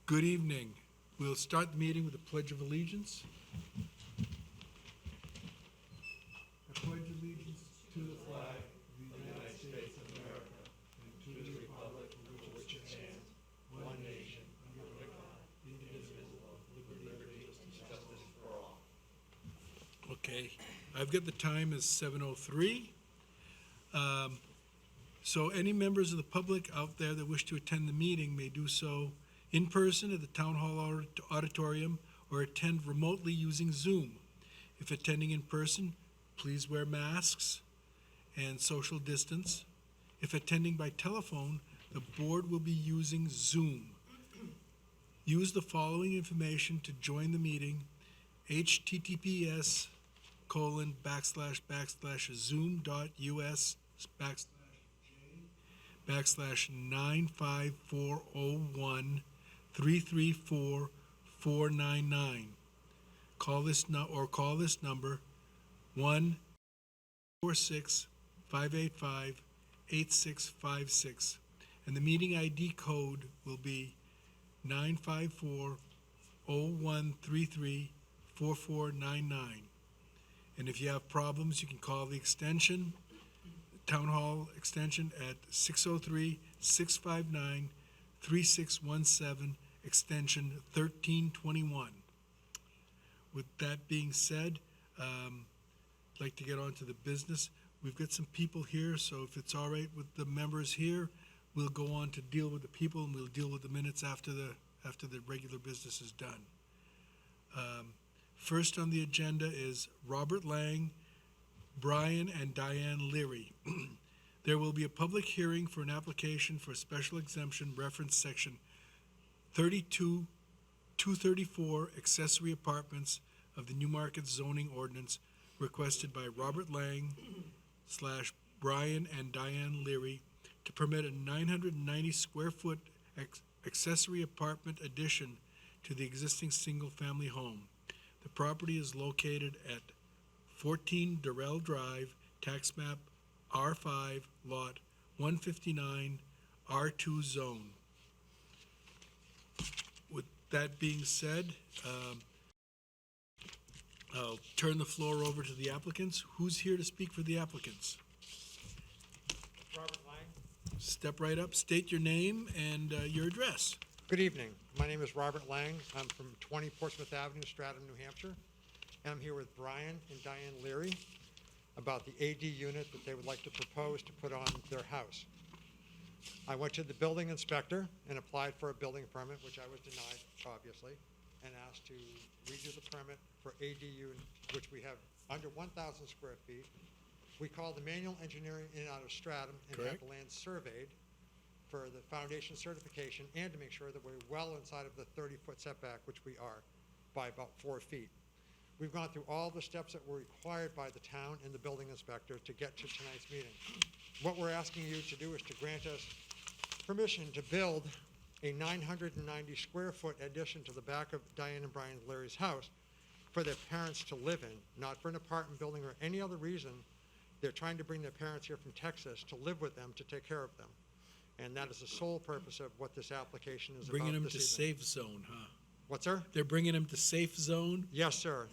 Good evening. We'll start the meeting with a Pledge of Allegiance. I pledge allegiance to the flag of the United States of America and to the republic for which it stands, one nation, under God, indivisible, with liberty and justice for all. Okay, I've got the time as 7:03. So any members of the public out there that wish to attend the meeting may do so in person at the Town Hall Auditorium or attend remotely using Zoom. If attending in person, please wear masks and social distance. If attending by telephone, the board will be using Zoom. Use the following information to join the meeting: https://zoom.us/95401-334-499. Call this number 1-446-585-8656, and the meeting ID code will be 954-0133-4499. And if you have problems, you can call the extension, Town Hall extension at 603-659-3617, extension 1321. With that being said, I'd like to get on to the business. We've got some people here, so if it's all right with the members here, we'll go on to deal with the people, and we'll deal with the minutes after the regular business is done. First on the agenda is Robert Lang, Brian and Diane Leary. There will be a public hearing for an application for a special exemption reference section 234 accessory apartments of the Newmarket zoning ordinance, requested by Robert Lang / Brian and Diane Leary to permit a 990 square foot accessory apartment addition to the existing single-family home. The property is located at 14 Durrell Drive, tax map R5, lot 159, R2 zone. With that being said, I'll turn the floor over to the applicants. Who's here to speak for the applicants? Robert Lang. Step right up, state your name and your address. Good evening. My name is Robert Lang. I'm from 20 Portsmouth Avenue, Stratham, New Hampshire. And I'm here with Brian and Diane Leary about the AD unit that they would like to propose to put on their house. I went to the building inspector and applied for a building permit, which I was denied, obviously, and asked to redo the permit for ADU, which we have under 1,000 square feet. We called the manual engineering in and out of Stratham and had the land surveyed for the foundation certification and to make sure that we're well inside of the 30-foot setback, which we are, by about 4 feet. We've gone through all the steps that were required by the town and the building inspector to get to tonight's meeting. What we're asking you to do is to grant us permission to build a 990 square foot addition to the back of Diane and Brian Leary's house for their parents to live in, not for an apartment building or any other reason. They're trying to bring their parents here from Texas to live with them, to take care of them. And that is the sole purpose of what this application is Bringing about them this to evening. safe zone, huh? What, sir? They're bringing them to safe zone? Yes, sir.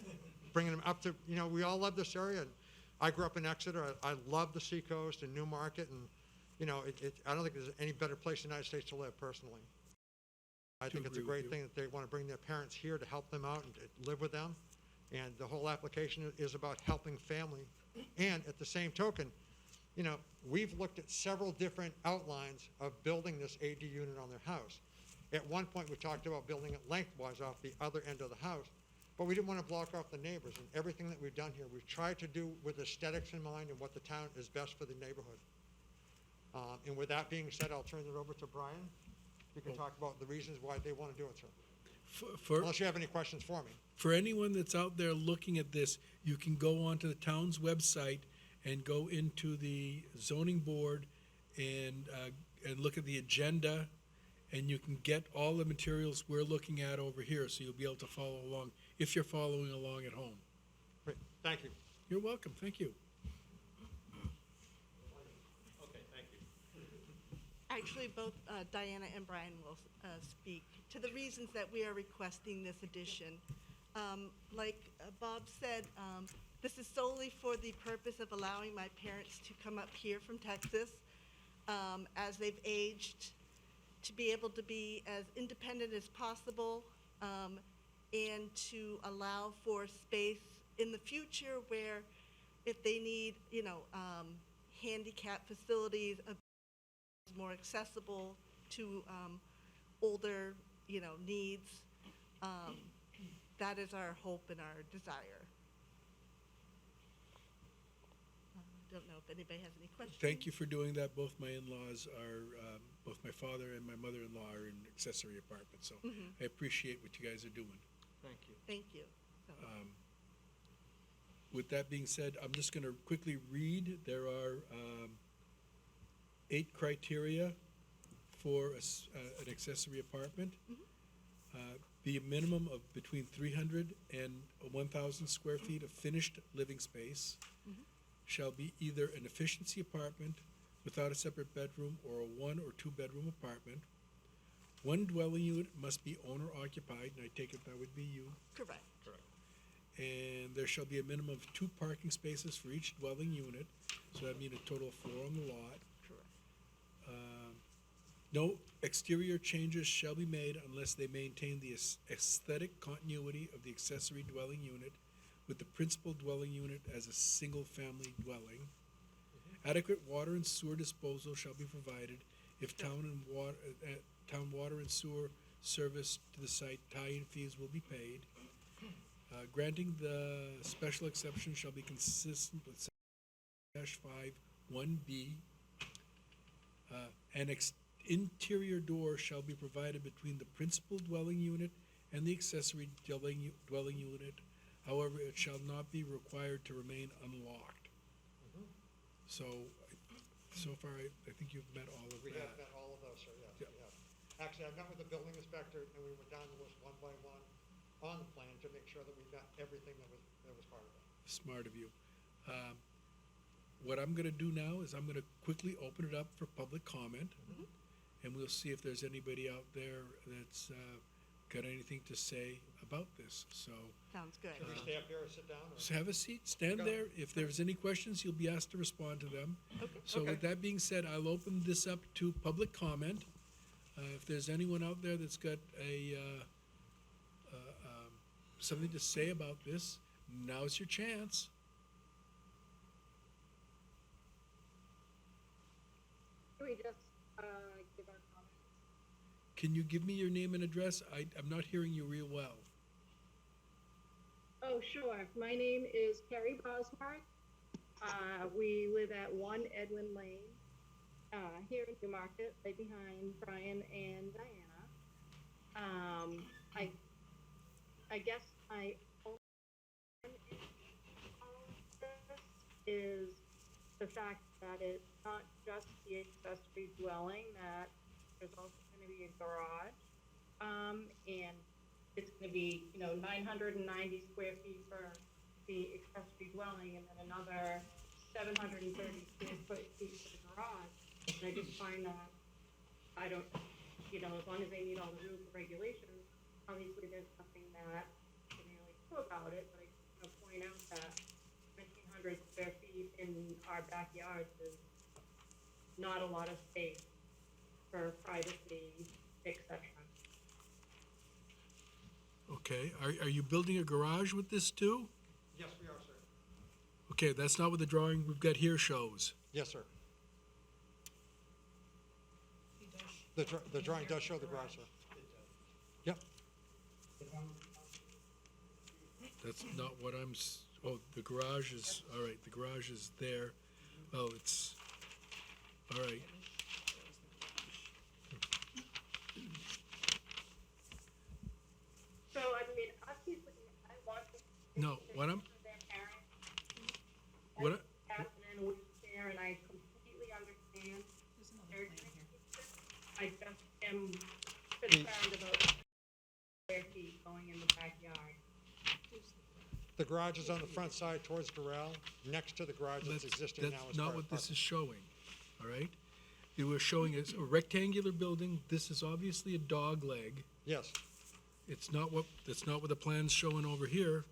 Bringing them up to, we all love this area. And I grew up in Exeter. I love the seacoast and Newmarket. And, I don't think there's any better place in the United States to live, personally. I think it's a great thing that they want to bring their parents here to help them out and to live with them. And the whole application is about helping family. And at the same token, we've looked at several different outlines of building this AD unit on their house. At one point, we talked about building it lengthwise off the other end of the house, but we didn't want to block off the neighbors. And everything that we've done here, we've tried to do with aesthetics in mind and what the town is best for the neighborhood. And with that being said, I'll turn it over to Brian. You can talk about the reasons why they want to do it, sir. Unless you have any questions for me. For anyone that's out there looking at this, you can go onto the town's website and go into the zoning board and look at the agenda, and you can get all the materials we're looking at over here, so you'll be able to follow along if you're following along at home. Great. Thank you. You're welcome. Thank you. Okay, thank you. Actually, both Diana and Brian will speak to the reasons that we are requesting this addition. Like Bob said, this is solely for the purpose of allowing my parents to come up here from Texas as they've aged, to be able to be as independent as possible, and to allow for space in the future where if they need, handicap facilities, more accessible to older, needs. That is our hope and our desire. I don't know if anybody has any questions. Thank you for doing that. Both my in-laws are, both my father and my mother-in-law are in accessory apartments, so I appreciate what you guys are doing. Thank you. Thank you. So, With that being said, I'm just gonna quickly read. There are 8 criteria for an accessory apartment. Be a minimum of between 300 and 1,000 square feet of finished living space. Shall be either an efficiency apartment without a separate bedroom or a 1 or 2 bedroom apartment. One dwelling unit must be owner occupied, and I take it that would be you. correct. And there shall be a minimum of 2 parking spaces for each dwelling unit, so that means a total of 4 on the lot. Correct. No exterior changes shall be made unless they maintain the aesthetic continuity of the accessory dwelling unit with the principal dwelling unit as a single-family dwelling. Adequate water and sewer disposal shall be provided if town water and sewer service to the site tie-in fees will be paid. Granting the special exception shall be consistent with -5(1)(b). An interior door shall be provided between the principal dwelling unit and the accessory dwelling unit. However, it shall not be required to remain unlocked. So far, I think you've met all of We have that. met all of those, sir, yes, Yeah. we have. Actually, I met with the building inspector, and we went down the list one by one on the plan to make sure that we met everything that was part of it. Smart of you. What I'm gonna do now is I'm gonna quickly open it up for public comment. And we'll see if there's anybody out there that's got anything to say about this. So Sounds good. Can we stay up here or sit down? Or? just have a seat, stand Okay. there. If there's any questions, you'll be asked to respond to them. So Okay. with that being said, I'll open this up to public comment. If there's anyone out there that's got something to say about this, now's your chance. Can we just give our comments? Can you give me your name and address? I'm not hearing you real well. Oh, sure. My name is Carrie Bosmark. We live at 1 Edwin Lane, here in Newmarket, right behind Brian and Diana. I guess my only concern in all of this is the fact that it's not just the accessory dwelling, that there's also gonna be a garage. And it's gonna be, 990 square feet for the accessory dwelling and then another 730 square feet for the garage. And I just find that, I don't, as long as they meet all the rules and regulations, obviously there's nothing that can really do about it, but I just wanna point out that 1,900 square feet in our backyards is not a lot of space for privacy, etc. Okay, are you building a garage with this too? Yes, we are, sir. Okay, that's not what the drawing we've got here shows. Yes, sir. The drawing does show the garage, sir. Yep. That's not what oh, the garage is, all right, the garage is there. Oh, it's, all right. So, obviously, I want them to No, what I'm- for their parents. What I- Have been in a wheelchair, and I completely understand their experiences. I just am concerned about square feet going in the backyard. The garage is on the front side towards Doral, next to the garage that's existing now That's as not part what of this is showing, all right? It was showing us a rectangular building. This is obviously a dog leg. Yes, That's not what the plan's showing over here.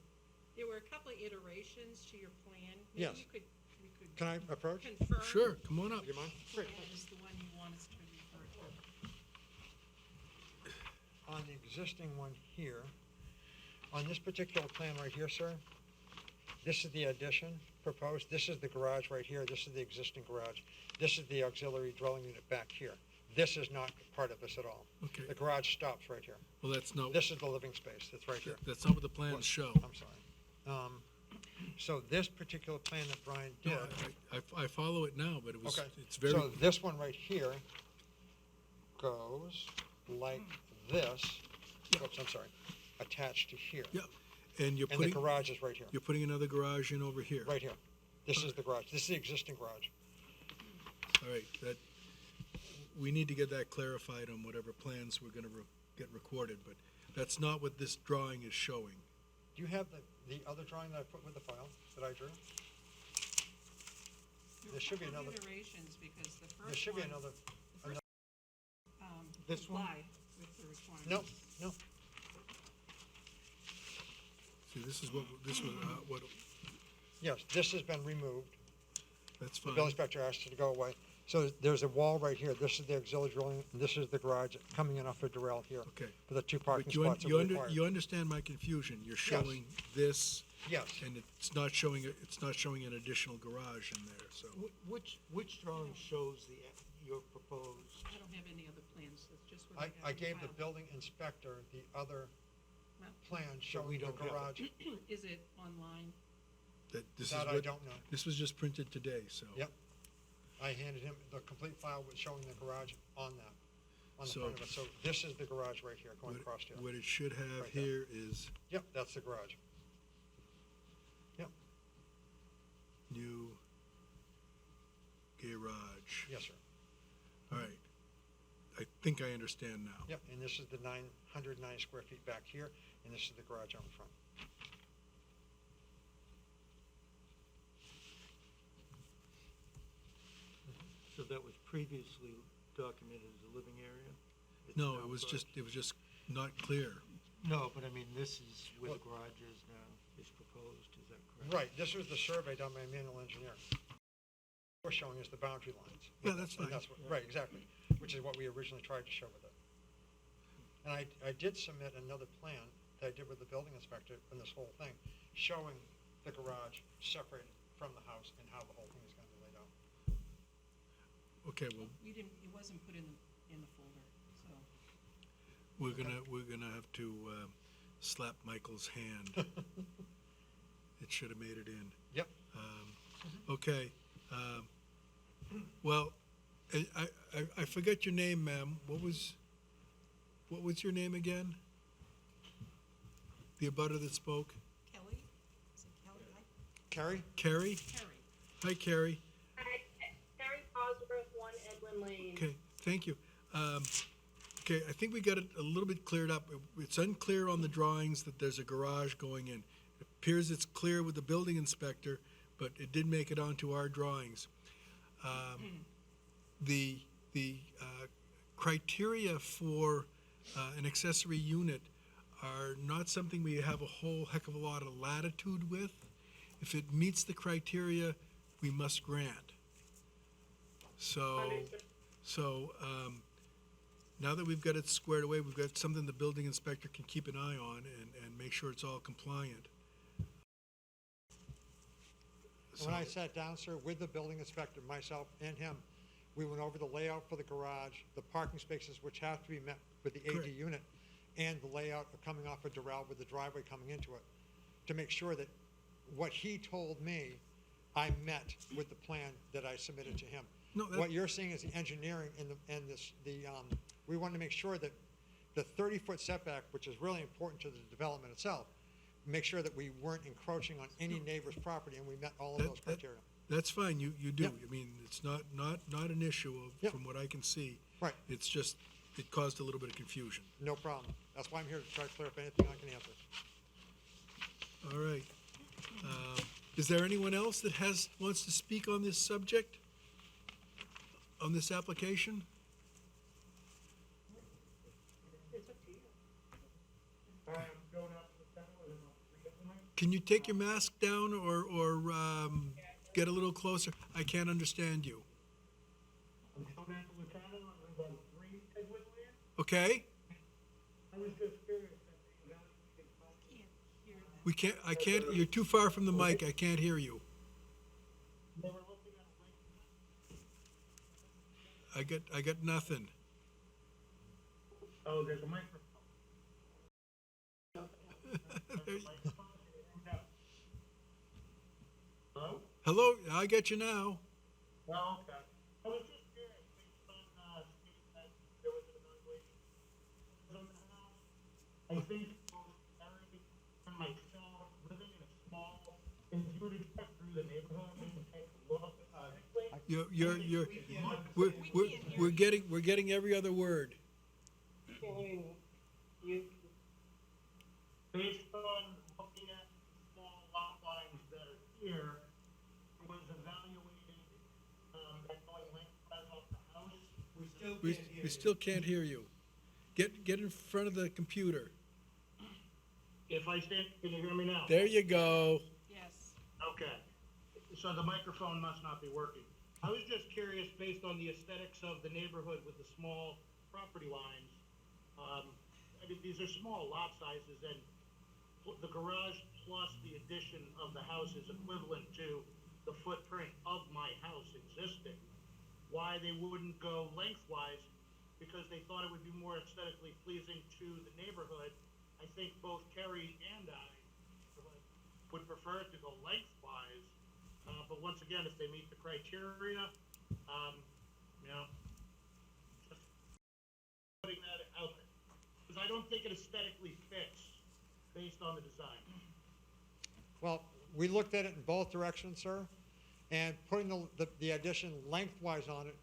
There were a couple of iterations to your plan. Yes. Maybe we could can I approach? confirm. Sure, come on up. Do you mind? Plan is the one you want us to refer to. On the existing one here, on this particular plan right here, sir, this is the addition proposed, this is the garage right here, this is the existing garage, this is the auxiliary dwelling unit back here. This is not part of this at all. Okay. The garage stops right here. Well, that's not, This is the living space that's right here. that's not what the plans show. I'm sorry. So this particular plan that Brian did. No, I follow it now, but Okay. it's very, So this one right here goes like this, oops, I'm sorry, attached to here. yeah. And you're And the putting, garage is right here, you're putting another garage in over here. right here. This is the garage, this is the existing garage. All right, we need to get that clarified on whatever plans we're gonna get recorded, but that's not what this drawing is showing. Do you have the other drawing that I put with the file that I drew? There should be There were another- iterations because the There first should be one, another, this comply with the requirements. no, no, See, this was, what, yes, this has been removed. that's The fine. building inspector asked it to go away. So there's a wall right here, this is the auxiliary dwelling, and this is the garage coming in off of Durrell here. Okay. For the two parking But you, spots that you we under, require. you understand my confusion. You're showing this, Yes, and it's not showing, an additional garage in there, so. Which drawing shows your proposed? I don't have any other plans, that's just what I I have in gave the file. building inspector the other Well, plan showing we the don't have it. garage. Is it online? This is That I what, don't know. this was just printed today, so. Yep. I handed him the complete file with showing the garage on that, on the So- front of it. So this is the garage right here, going What, across here. what it should have Right there. here is Yep, that's the garage. Yep, new garage. yes, sir. All right. I think I understand now. Yep, and this is the 909 square feet back here, and this is the garage on the front. So that was previously documented as a living area? It's No, now it garage. was just not clear. No, but I mean, this is where the garage is now, is proposed, is that correct? Right, this was the survey done by a manual engineer. We're showing us the boundary lines. Yeah, that's And fine. right, exactly, which is what we originally tried to show with it. And I did submit another plan that I did with the building inspector on this whole thing, showing the garage separated from the house and how the whole thing is gonna be laid out. Okay, well, We didn't, it wasn't put in the folder, so. we're gonna have to slap Michael's hand. It should have made it in. Yep, Okay. Well, I forget your name, ma'am. What was your name again? The abutter that spoke? Kelly? Is it Kelly? Carrie? Carrie? Carrie. Hi, Carrie. Hi, Terry Cosworth, 1 Edwin Lane. Okay, thank you. Okay, I think we got it a little bit cleared up. It's unclear on the drawings that there's a garage going in. It appears it's clear with the building inspector, but it did make it onto our drawings. The criteria for an accessory unit are not something we have a whole heck of a lot of latitude with. If it meets the criteria, we must grant. So, Understood. so, now that we've got it squared away, we've got something the building inspector can keep an eye on and make sure it's all compliant. When I sat down, sir, with the building inspector, myself and him, we went over the layout for the garage, the parking spaces which have to be met with the AD Correct. unit, and the layout of coming off of Durrell with the driveway coming into it, to make sure that what he told me, I met with the plan that I submitted to him. No, that- What you're seeing is the engineering and we wanted to make sure that the 30-foot setback, which is really important to the development itself, make sure that we weren't encroaching on any neighbor's property, and we met all of That- those that- criteria. That's fine, you do. Yep. I mean, it's not an issue Yep. from what I can see. Right. It's just, it caused a little bit of confusion. No problem. That's why I'm here to try to clear up anything I can answer. All right. Is there anyone else that wants to speak on this subject? on this application? It's up to you. Can you take your mask down or get a little closer? I can't understand you. I'm Joe Napolitano, I live on 3 Edward Land. Okay? I was just curious, We can't, I can't, you're too far from the mic. I can't hear you. they were looking at a link. I got nothing. Oh, there's a microphone. Hello? Hello, I get you now. Oh, okay. I was just curious, based on, stating that there was an evaluation on the house. I think both Eric and myself living in a small, if you were to check through the neighborhood and take a look, We're getting every other word. feeling you, based on looking at the small lot lines that are here, was evaluated, that going lengthwise off the house. We still can't hear you. Get in front of the computer. If I stand, can you hear me now? There you go. Yes. Okay, so the microphone must not be working. I was just curious, based on the aesthetics of the neighborhood with the small property lines, I mean, these are small lot sizes, and the garage plus the addition of the house is equivalent to the footprint of my house existing. Why they wouldn't go lengthwise, because they thought it would be more aesthetically pleasing to the neighborhood. I think both Kerry and I would prefer to go lengthwise, but once again, if they meet the criteria, you know, just putting that out there. Because I don't think it aesthetically fits based on the design. Well, we looked at it in both directions, sir, and putting the addition lengthwise on it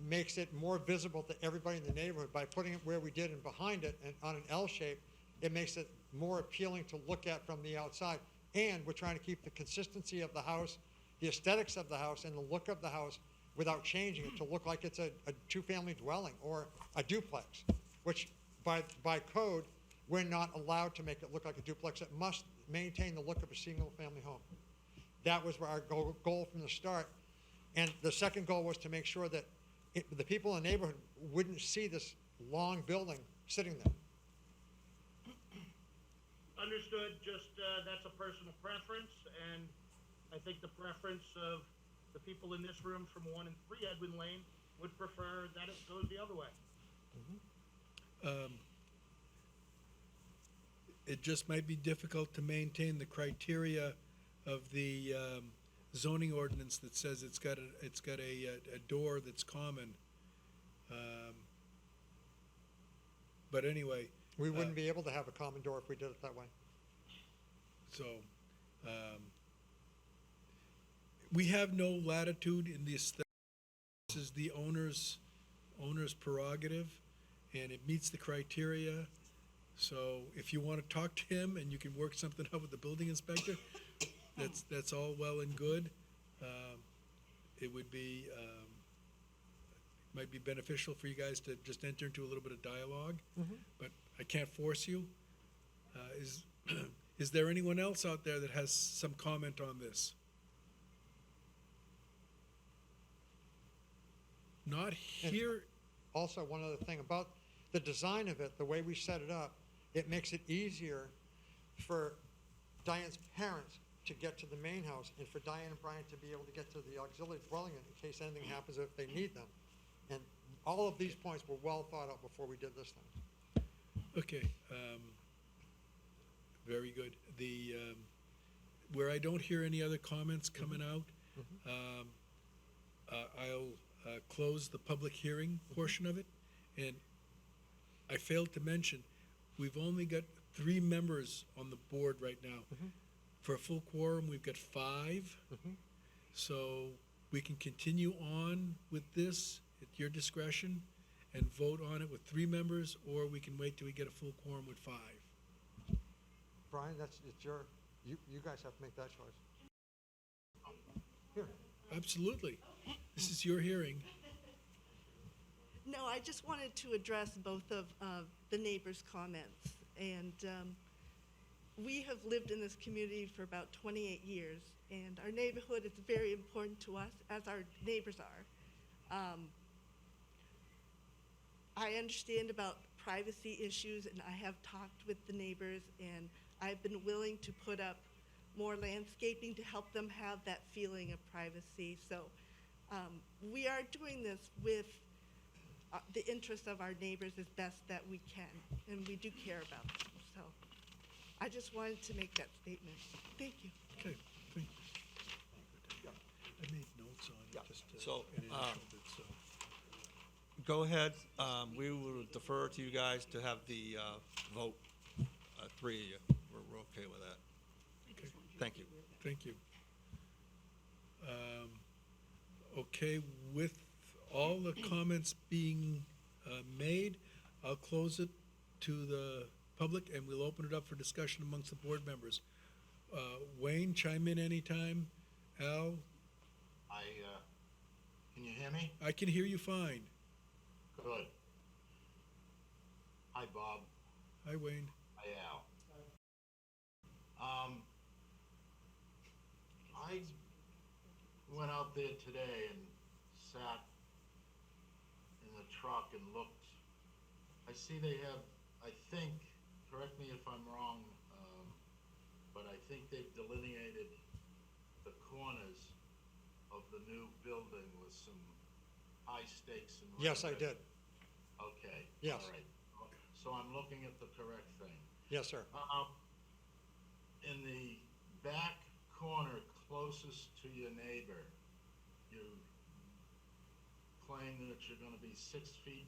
makes it more visible to everybody in the neighborhood. By putting it where we did and behind it and on an L shape, it makes it more appealing to look at from the outside. And we're trying to keep the consistency of the house, the aesthetics of the house, and the look of the house without changing it to look like it's a two-family dwelling or a duplex, which by code, we're not allowed to make it look like a duplex. It must maintain the look of a single-family home. That was our goal from the start. And the second goal was to make sure that the people in the neighborhood wouldn't see this long building sitting there. Understood, just, that's a personal preference, and I think the preference of the people in this room from 1 and 3 Edwin Lane would prefer that it goes the other way. It just might be difficult to maintain the criteria of the zoning ordinance that says it's got a door that's common. But anyway, We wouldn't be able to have a common door if we did it that way. so, we have no latitude in the aesthetics. This is the owner's prerogative, and it meets the criteria. So if you want to talk to him and you can work something out with the building inspector, that's all well and good. It would be, might be beneficial for you guys to just enter into a little bit of dialogue, but I can't force you. Is there anyone else out there that has some comment on this? Not here. Also, one other thing about the design of it, the way we set it up, it makes it easier for Diane's parents to get to the main house and for Diane and Brian to be able to get to the auxiliary dwelling unit in case anything happens or if they need them. And all of these points were well thought out before we did this thing. Okay, very good. Where I don't hear any other comments coming out, I'll close the public hearing portion of it. And I failed to mention, we've only got 3 members on the board right now. For a full quorum, we've got 5. So we can continue on with this at your discretion and vote on it with 3 members, or we can wait till we get a full quorum with 5. Brian, you guys have to make that choice. Here. Absolutely. This is your hearing. No, I just wanted to address both of the neighbors' comments. And we have lived in this community for about 28 years, and our neighborhood is very important to us, as our neighbors are. I understand about privacy issues, and I have talked with the neighbors, and I've been willing to put up more landscaping to help them have that feeling of privacy. So we are doing this with the interests of our neighbors as best that we can, and we do care about them. So I just wanted to make that statement. Thank you. Okay, thank you. I made notes on Yeah, it, just so, an initial bit, so. Go ahead. We will defer to you guys to have the vote. Three of you. We're okay with that. I just wanted Thank to you. be aware of that. Thank you. Okay, with all the comments being made, I'll close it to the public, and we'll open it up for discussion amongst the board members. Wayne, chime in anytime. Al, Can you hear me? I can hear you fine. Good. Hi, Bob. Hi, Wayne. Hi, Al. I went out there today and sat in the truck and looked. I see they have, I think, correct me if I'm wrong, but I think they've delineated the corners of the new building with some high stakes and. Yes, I red. did. Okay. Yes. All right. So I'm looking at the correct thing. Yes, sir. In the back corner closest to your neighbor, you claim that you're gonna be 6 feet,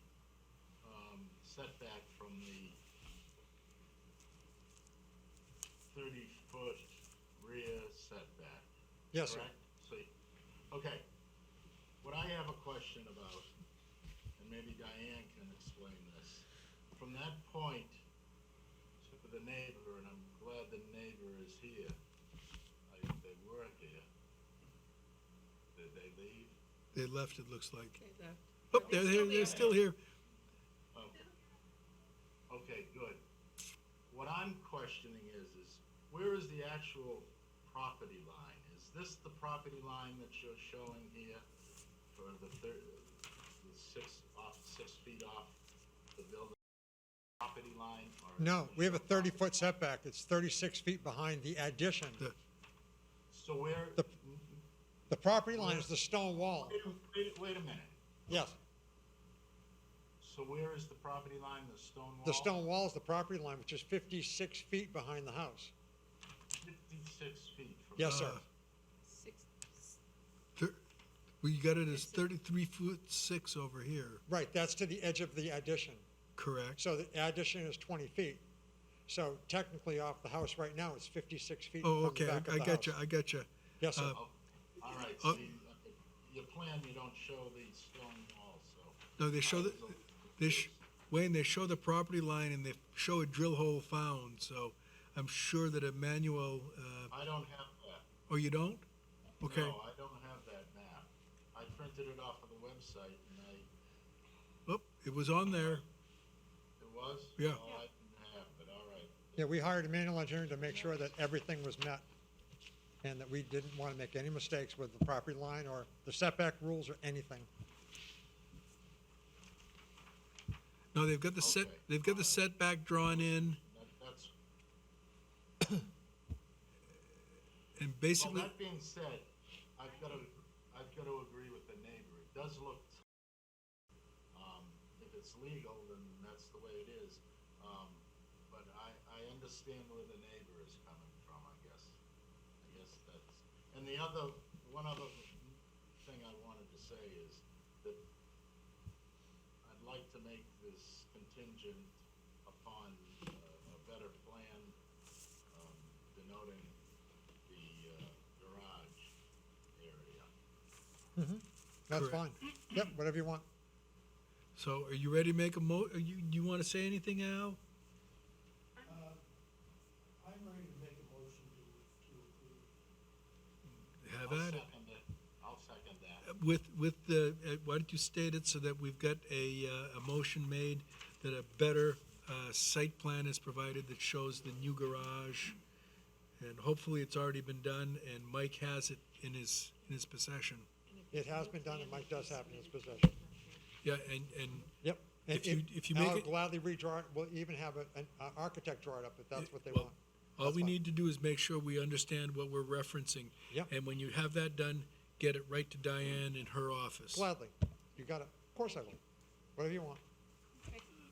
setback from the 30-foot rear setback. Yes, sir. Correct? So, okay. What I have a question about, and maybe Diane can explain this, from that point to the neighbor, and I'm glad the neighbor is here. They were here. Did they leave? They left, it looks like. Okay, the- Oh, they're still here. Oh. Okay, good. What I'm questioning is where is the actual property line? Is this the property line that you're showing here for the 6 feet off the building property line? Or No, we have a is it 30-foot setback. It's 36 feet behind the addition. The- So where? The property line is the stone wall. Wait a minute. Yes, So where is the property line, the stone wall? the stone wall is the property line, which is 56 feet behind the house. 56 feet from. Yes, sir. Six, We got it as 33'6" over here, Right, that's to the edge of the addition. correct? So the addition is 20 feet. So technically off the house right now, it's 56 feet Oh, from the okay, back of I the got you, house. I got you. Yes, sir. Oh, all right, Uh, see, your plan, you don't show the stone wall, so. No, they show Wayne, they show the property line and they show a drill hole found, so I'm sure that Emmanuel, I don't have that. oh, you don't? Okay, No, I don't have that map. I printed it off of the website and oh, it was on there, it was? Yeah. Oh, I didn't have it, all right. Yeah, we hired a manual engineer to make sure that everything was met and that we didn't want to make any mistakes with the property line or the setback rules or anything. no, they've got Okay. they've got the setback drawn in, That's, and well, basically, that being said, I've got to agree with the neighbor. It does look, if it's legal, then that's the way it is. But I understand where the neighbor is coming from, I guess. That's, and one other thing I wanted to say is that I'd like to make this contingent upon a better plan, denoting the garage area. That's Correct. fine. Yep, whatever you want. so are you ready to make you want to say anything, Al? I'm ready to make a motion to approve. Have I'll at it. second it. I'll second that. with the, why don't you state it so that we've got a motion made that a better site plan is provided that shows the new garage, and hopefully it's already been done, and Mike has it in his possession. It has been done, and Mike does have it in his possession. Yeah, and Yep. And if you and make I'll it, gladly redraw it, we'll even have an architect draw it up if that's what they well, want. all That's we fine. need to do is make sure we understand what we're referencing. Yep. And when you have that done, get it right to Diane in her office. Gladly. You got it. Of course I will. Whatever you want.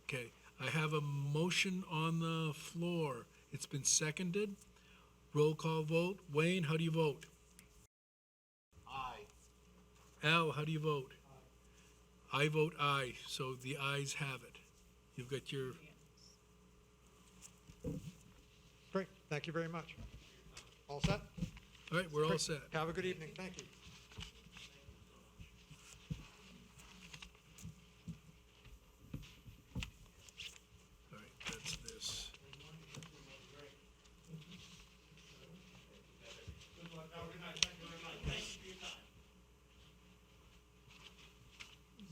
Okay, I have a motion on the floor. It's been seconded. Roll call vote. Wayne, how do you vote? Aye. Al, how do you vote? I vote aye, so the ayes have it. You've got your, Great. Thank you very much. All set? all right, we're all Great. set. Have a good evening. Thank you. All right, that's this.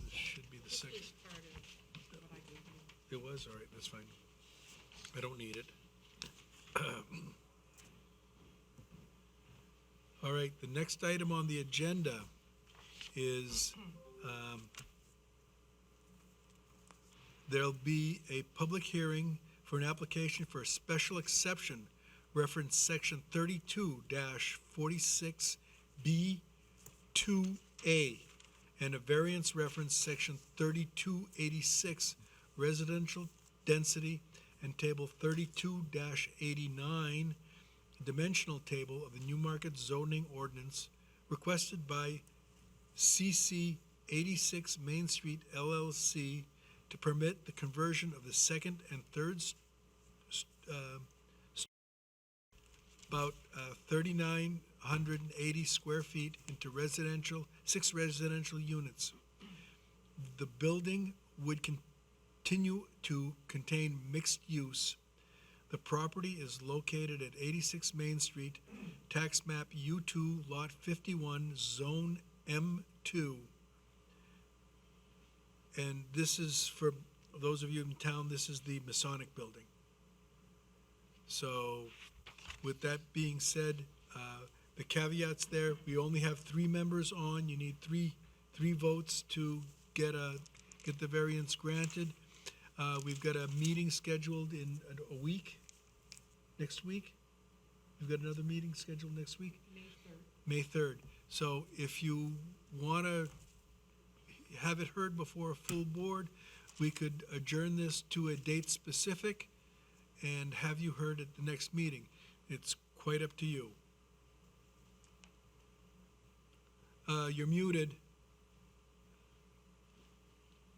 This should be the second. It was, all right, that's fine. I don't need it. All right, the next item on the agenda is, there'll be a public hearing for an application for a special exception, reference section 32-46B2A, and a variance reference section 3286, residential density, and table 32-89, dimensional table of the Newmarket zoning ordinance, requested by CC 86 Main Street LLC to permit the conversion of the second and third about 3,980 square feet into six residential units. The building would continue to contain mixed use. The property is located at 86 Main Street, tax map U2, lot 51, zone M2. And this is, for those of you in town, this is the Masonic Building. So, with that being said, the caveats there, we only have 3 members on. You need three votes to get the variance granted. We've got a meeting scheduled in a week, next week. We've got another meeting scheduled next week? May 3rd. So if you want to have it heard before a full board, we could adjourn this to a date specific and have you heard at the next meeting. It's quite up to you. You're muted.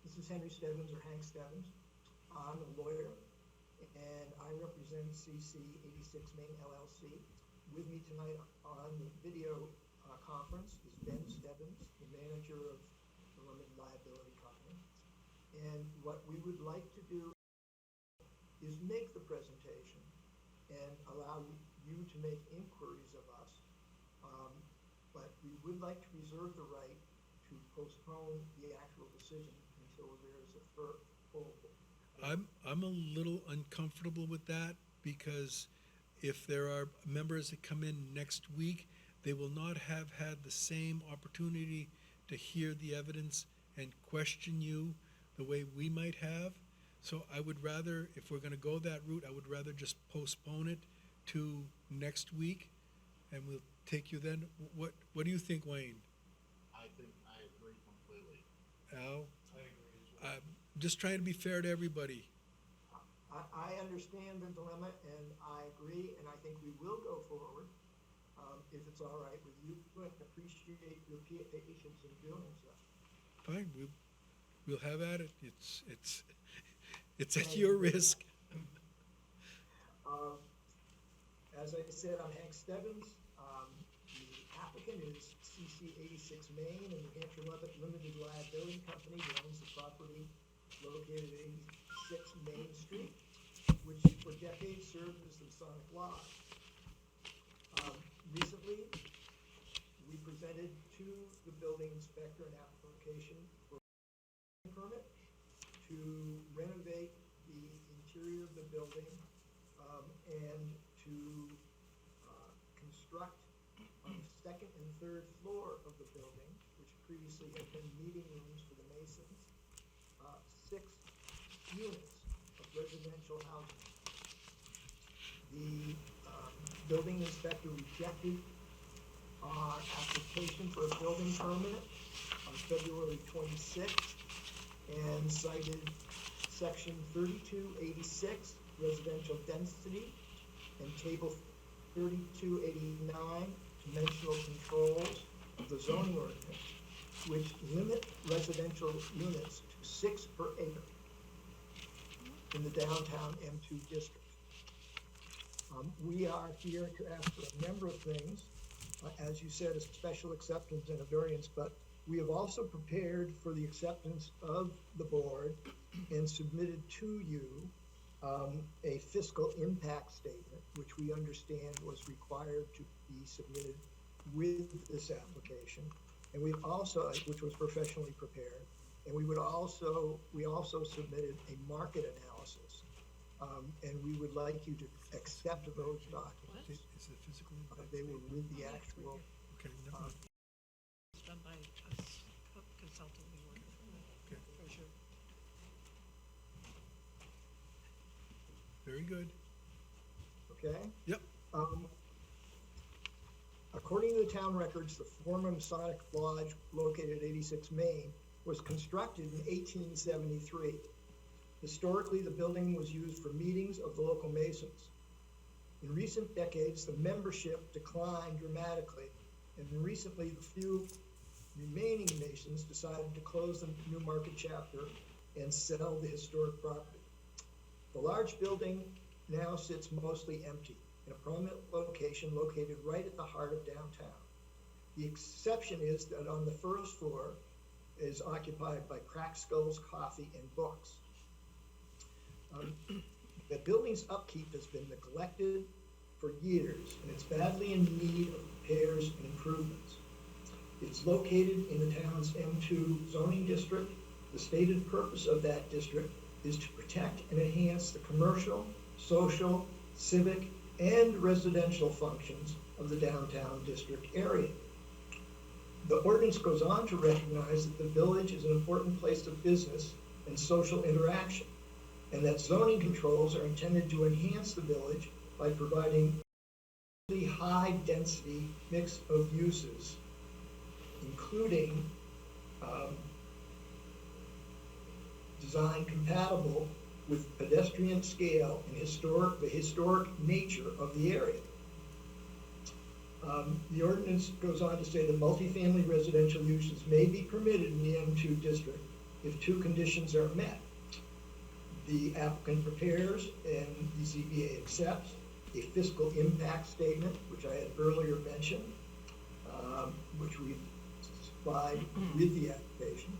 This is Henry Stebbins, or Hank Stebbins. I'm a lawyer, and I represent CC 86 Main LLC. With me tonight on the video conference is Ben Stebbins, the manager of the limited liability company. And what we would like to do is make the presentation and allow you to make inquiries of us. But we would like to reserve the right to postpone the actual decision until there is a full. I'm a little uncomfortable with that because if there are members that come in next week, they will not have had the same opportunity to hear the evidence and question you the way we might have. So I would rather, if we're gonna go that route, I would rather just postpone it to next week, and we'll take you then. What do you think, Wayne? I think I agree completely. Al? I agree as well. I'm just trying to be fair to everybody. I understand the dilemma, and I agree, and I think we will go forward, if it's all right with you, and appreciate your patience in doing so. Fine, we'll have at it. It's at your risk. As I said, I'm Hank Stebbins. The applicant is CC 86 Main and New Hampshire Limited Liability Company that owns the property located at 86 Main Street, which for decades served as the Masonic Lodge. Recently, we presented to the building inspector an application for a permit to renovate the interior of the building, and to construct on the second and third floor of the building, which previously had been meeting rooms for the Masons, 6 units of residential housing. The building inspector rejected our application for a building permit on February 26th and cited section 3286, residential density, and table 3289, dimensional controls of the zoning ordinance, which limit residential units to 6 per acre in the downtown M2 district. We are here to ask for a number of things. As you said, a special acceptance and a variance, but we have also prepared for the acceptance of the board and submitted to you a fiscal impact statement, which we understand was required to be submitted with this application. And we've also, which was professionally prepared, and we also submitted a market analysis. And we would like you to accept those documents. Is the physical impact? They were with the actual, Okay, never mind. It's done by a consultant we work with. Okay. For sure. Very good. okay? Yep. According to the town records, the former Masonic Lodge located at 86 Main was constructed in 1873. Historically, the building was used for meetings of the local Masons. In recent decades, the membership declined dramatically, and recently the few remaining Masons decided to close the Newmarket chapter and sell the historic property. The large building now sits mostly empty in a prominent location located right at the heart of downtown. The exception is that on the first floor is occupied by Cracked Skulls Coffee and Books. The building's upkeep has been neglected for years, and it's badly in need of repairs and improvements. It's located in the town's M2 zoning district. The stated purpose of that district is to protect and enhance the commercial, social, civic, and residential functions of the downtown district area. The ordinance goes on to recognize that the village is an important place of business and social interaction, and that zoning controls are intended to enhance the village by providing a high-density mix of uses, including design compatible with pedestrian scale and the historic nature of the area. The ordinance goes on to say that multifamily residential uses may be permitted in the M2 district if 2 conditions are met. The applicant prepares and the ZBA accepts a fiscal impact statement, which I had earlier mentioned, which we supplied with the application,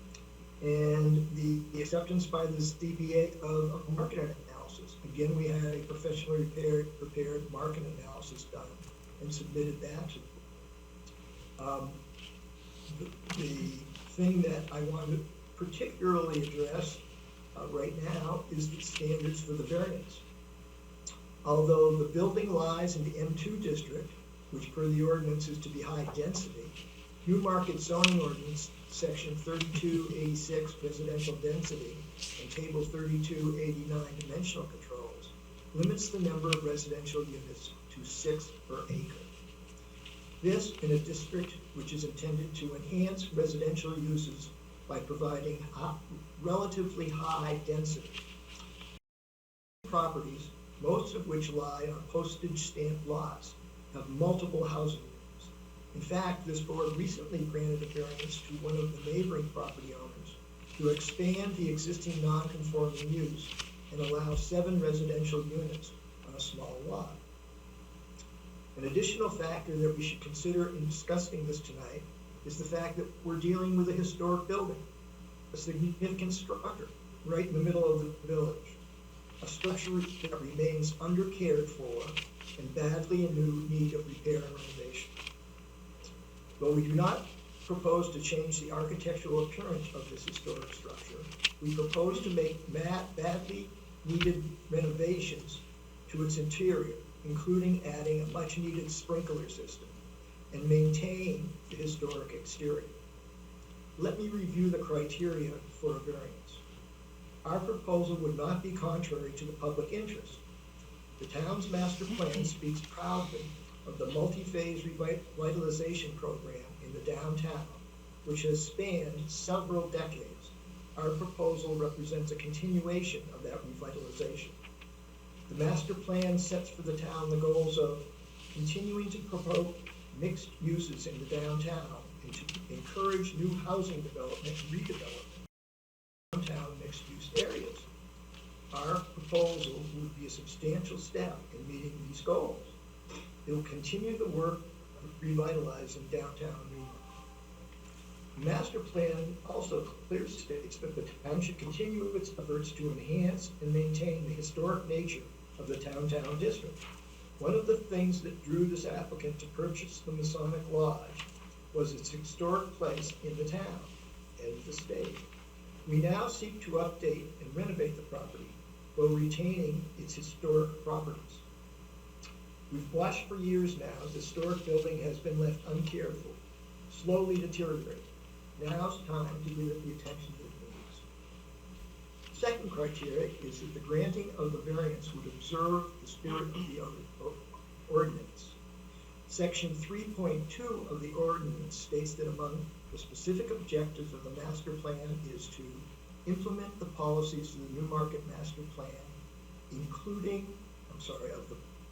and the acceptance by the ZBA of a market analysis. Again, we had a professionally prepared market analysis done and submitted that to the thing that I want to particularly address right now is the standards for the variance. Although the building lies in the M2 district, which per the ordinance is to be high density, Newmarket zoning ordinance section 3286 residential density and table 3289 dimensional controls limits the number of residential units to 6 per acre. This in a district which is intended to enhance residential uses by providing relatively high density. Properties, most of which lie on postage stamp lots, have multiple housing units. In fact, this board recently granted a variance to one of the neighboring property owners to expand the existing non-conforming use and allow 7 residential units on a small lot. An additional factor that we should consider in discussing this tonight is the fact that we're dealing with a historic building, a significant structure right in the middle of the village, a structure that remains undercared for and badly in need of repair and renovation. Though we do not propose to change the architectural appearance of this historic structure. We propose to make badly needed renovations to its interior, including adding a much-needed sprinkler system, and maintain the historic exterior. Let me review the criteria for a variance. Our proposal would not be contrary to the public interest. The town's master plan speaks proudly of the multi-phase revitalization program in the downtown, which has spanned several decades. Our proposal represents a continuation of that revitalization. The master plan sets for the town the goals of continuing to promote mixed uses in the downtown and to encourage new housing development and redevelopment in downtown mixed-use areas. Our proposal would be a substantial step in meeting these goals. It will continue the work of revitalizing downtown Newark. The master plan also clearly states that the town should continue its efforts to enhance and maintain the historic nature of the downtown district. One of the things that drew this applicant to purchase the Masonic Lodge was its historic place in the town and the state. We now seek to update and renovate the property while retaining its historic properties. We've watched for years now as the historic building has been left uncared for, slowly deteriorating. Now's time to give it the attention that it needs. Second criteria is that the granting of the variance would observe the spirit of the ordinance. Section 3.2 of the ordinance states that among the specific objectives of the master plan is to implement the policies of the Newmarket Master Plan,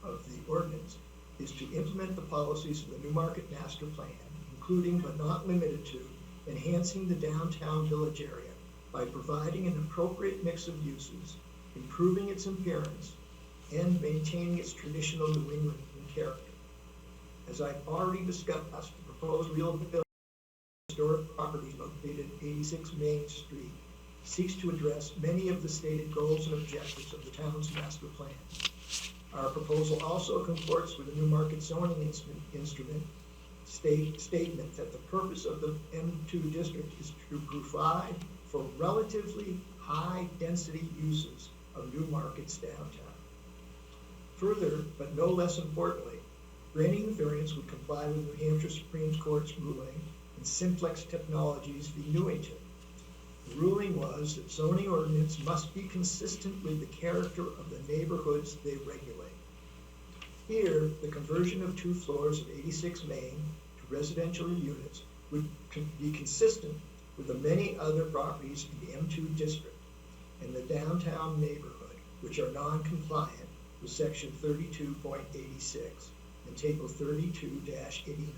of the ordinance, is to implement the policies of the Newmarket Master Plan, including but not limited to enhancing the downtown village area by providing an appropriate mix of uses, improving its appearance, and maintaining its traditional New England character. As I've already discussed, the proposed rehabilitation of historic property located at 86 Main Street seeks to address many of the stated goals and objectives of the town's master plan. Our proposal also comports with the Newmarket zoning instrument statement that the purpose of the M2 district is to provide for relatively high-density uses of Newmarket's downtown. Further, but no less importantly, granting the variance would comply with New Hampshire Supreme Court's ruling in Simplex Technologies v. Newington. The ruling was that zoning ordinance must be consistent with the character of the neighborhoods they regulate. Here, the conversion of 2 floors of 86 Main to residential units would be consistent with the many other properties in the M2 district and the downtown neighborhood, which are non-compliant with Section 32.86 and Table 32-89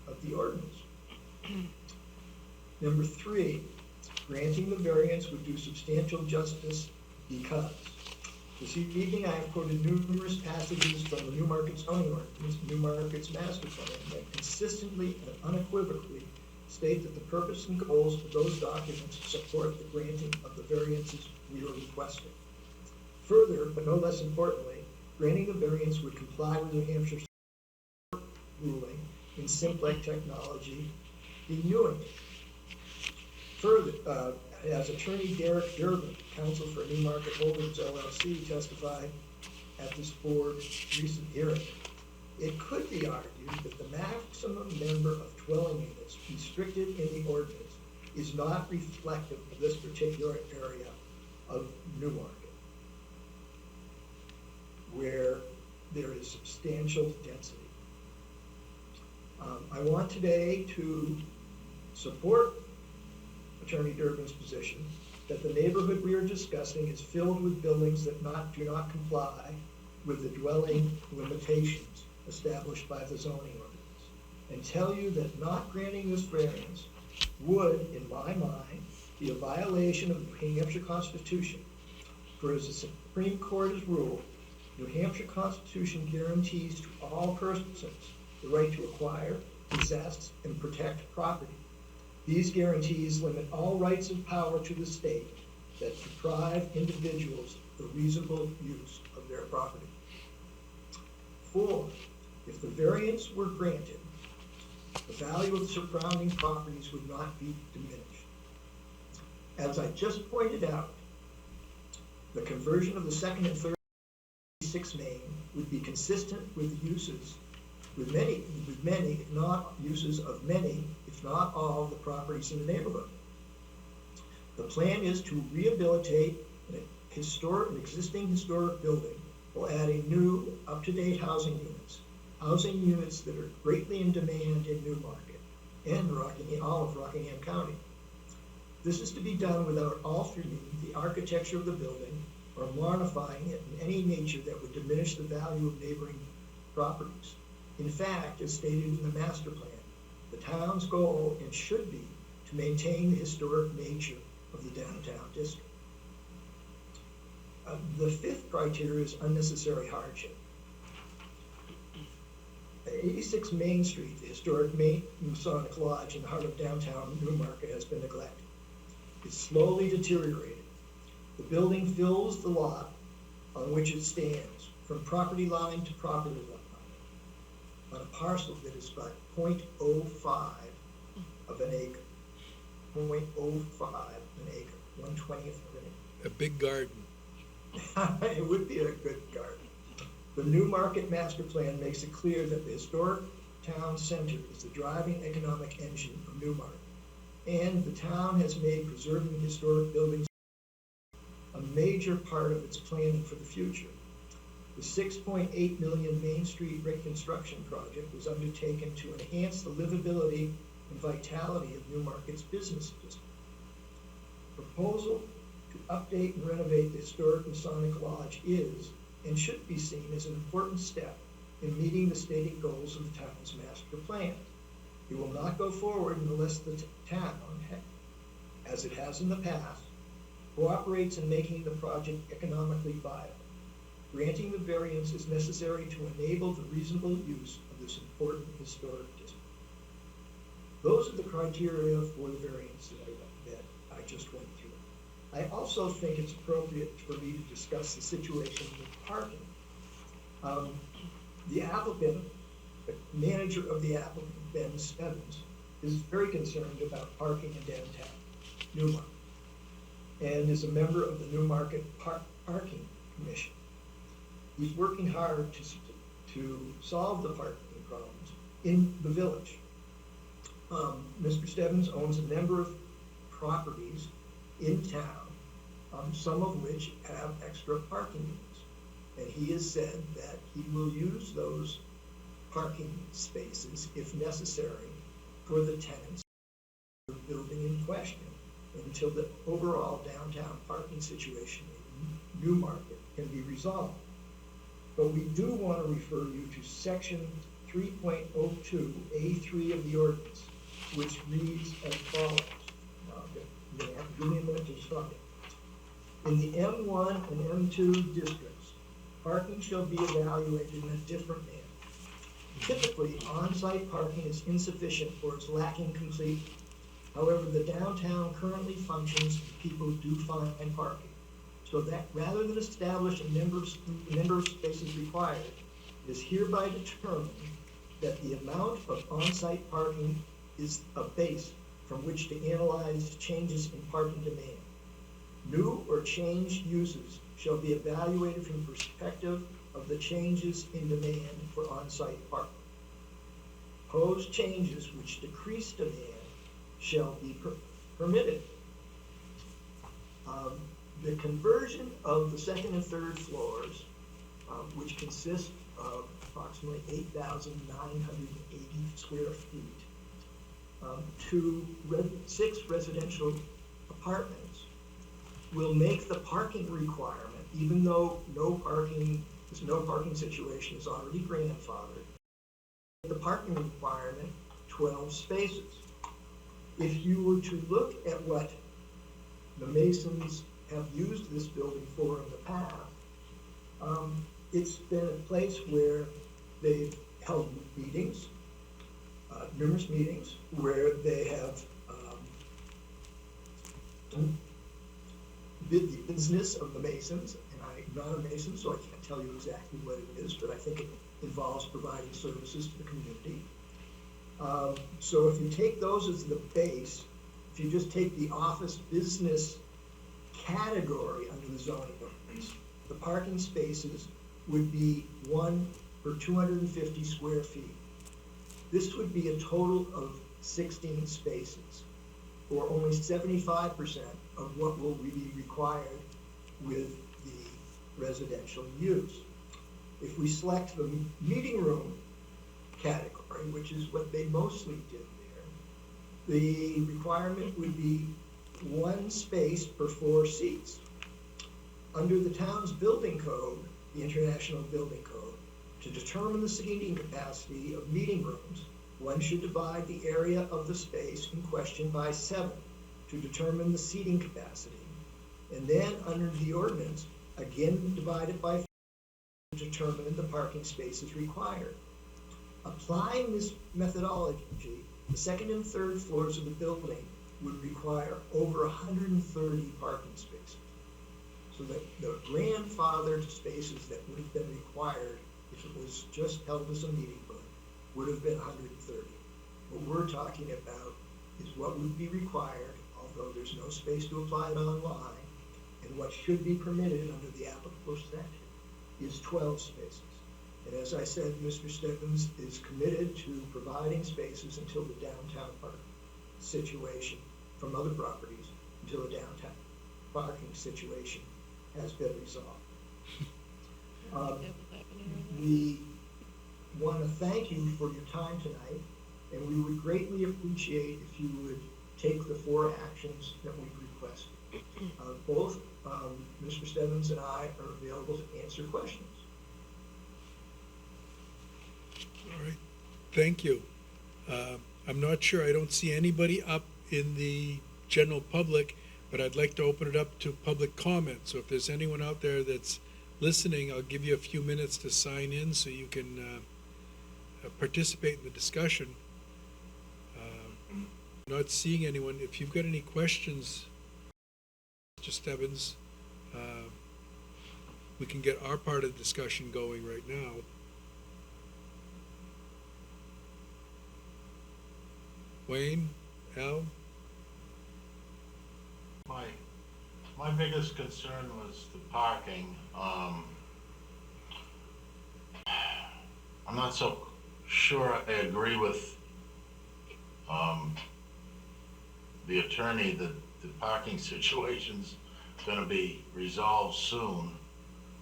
of the ordinance. Number 3, granting the variance would do substantial justice because this evening I have quoted numerous passages from the Newmarket zoning ordinance, Newmarket's master plan, that consistently and unequivocally state that the purpose and goals of those documents support the granting of the variances we are requesting. Further, but no less importantly, granting the variance would comply with New Hampshire's ruling in Simplex Technology v. Newington. Further, as attorney Derek Durbin, counsel for Newmarket Holdings LLC, testified at this board's recent hearing, it could be argued that the maximum number of dwelling units restricted in the ordinance is not reflective of this particular area of Newmarket, where there is substantial density. I want today to support Attorney Durbin's position that the neighborhood we are discussing is filled with buildings that do not comply with the dwelling limitations established by the zoning ordinance, and tell you that not granting this variance would, in my mind, be a violation of the New Hampshire Constitution. For as the Supreme Court has ruled, New Hampshire Constitution guarantees to all persons the right to acquire, possess, and protect property. These guarantees limit all rights and power to the state that deprive individuals the reasonable use of their property. 4, if the variance were granted, The value of the surrounding properties would not be diminished. As I just pointed out, the conversion of the second and third 86 main would be consistent with uses, with many, if not uses of many, if not all, the properties in the neighborhood. The plan is to rehabilitate an existing historic building while adding new, up-to-date housing units that are greatly in demand in Newmarket and all of Rockingham County. This is to be done without altering the architecture of the building or modifying it in any nature that would diminish the value of neighboring properties. In fact, as stated in the master plan, the town's goal, and should be, to maintain the historic nature of the downtown district. The fifth criteria is unnecessary hardship. 86 Main Street, the historic Masonic Lodge in the heart of downtown Newmarket, has been neglected. It's slowly deteriorated. The building fills the lot on which it stands, from property line to property line, on a parcel that is about 0.05 of an acre. 0.05 an acre, 1/20th of an acre. A big garden. It would be a good garden. The Newmarket master plan makes it clear that the historic town center is the driving economic engine of Newmarket, and the town has made preserving historic buildings a major part of its planning for the future. The $6.8 million Main Street reconstruction project was undertaken to enhance the livability and vitality of Newmarket's business district. Proposal to update and renovate the historic Masonic Lodge is and should be seen as an important step in meeting the stated goals of the town's master plan. It will not go forward unless the town, as it has in the past, cooperates in making the project economically viable. Granting the variance is necessary to enable the reasonable use of this important historic district. Those are the criteria for the variance that I just went through. I also think it's appropriate for me to discuss the situation with parking. The applicant, the manager of the applicant, Ben Stebbins, is very concerned about parking in downtown Newmarket and is a member of the Newmarket Parking Commission. He's working hard to solve the parking problems in the village. Mr. Stebbins owns a number of properties in town, some of which have extra parking units. And he has said that he will use those parking spaces, if necessary, for the tenants of the building in question until the overall downtown parking situation in Newmarket can be resolved. But we do want to refer you to section 3.02A3 of the ordinance, which reads as follows. Now, give me a minute to stop it. In the M1 and M2 districts, parking shall be evaluated in a different manner. Typically, on-site parking is insufficient or is lacking completely. However, the downtown currently functions and people do find parking. So that rather than establish a number of spaces required, it is hereby determined that the amount of on-site parking is a base from which to analyze changes in parking demand. New or changed uses shall be evaluated from the perspective of the changes in demand for on-site parking. Proposed changes which decrease demand shall be permitted. The conversion of the second and third floors, which consist of approximately 8,980 square feet, to 6 residential apartments, will make the parking requirement, even though this no parking situation is already grandfathered, the parking requirement 12 spaces. If you were to look at what the Masons have used this building for in the past, it's been a place where they've held meetings, numerous meetings, where they have did the business of the Masons, and I'm not a Mason, so I can't tell you exactly what it is, but I think it involves providing services to the community. So if you take those as the base, if you just take the office business category under the zoning ordinance, the parking spaces would be 1 per 250 square feet. This would be a total of 16 spaces, or only 75% of what will be required with the residential use. If we select the meeting room category, which is what they mostly did there, the requirement would be 1 space per 4 seats. Under the town's building code, the International Building Code, to determine the seating capacity of meeting rooms, one should divide the area of the space in question by 7 to determine the seating capacity. And then under the ordinance, again divide it by 4 to determine the parking spaces required. Applying this methodology, the second and third floors of the building would require over 130 parking spaces. So that the grandfathered spaces that would have been required if it was just held as a meeting room would have been 130. What we're talking about is what would be required, although there's no space to apply it online, and what should be permitted under the applicable statute is 12 spaces. And as I said, Mr. Stebbins is committed to providing spaces until the downtown park situation from other properties, until the downtown parking situation has been resolved. We want to thank you for your time tonight, and we would greatly appreciate if you would take the 4 actions that we've requested. Both Mr. Stebbins and I are available to answer questions. All right, thank you. I'm not sure, I don't see anybody up in the general public, but I'd like to open it up to public comment. So if there's anyone out there that's listening, I'll give you a few minutes to sign in so you can participate in the discussion. Not seeing anyone. If you've got any questions, Mr. Stebbins, we can get our part of the discussion going right now. Wayne, Al? My biggest concern was the parking. I'm not so sure I agree with the attorney that the parking situation's gonna be resolved soon.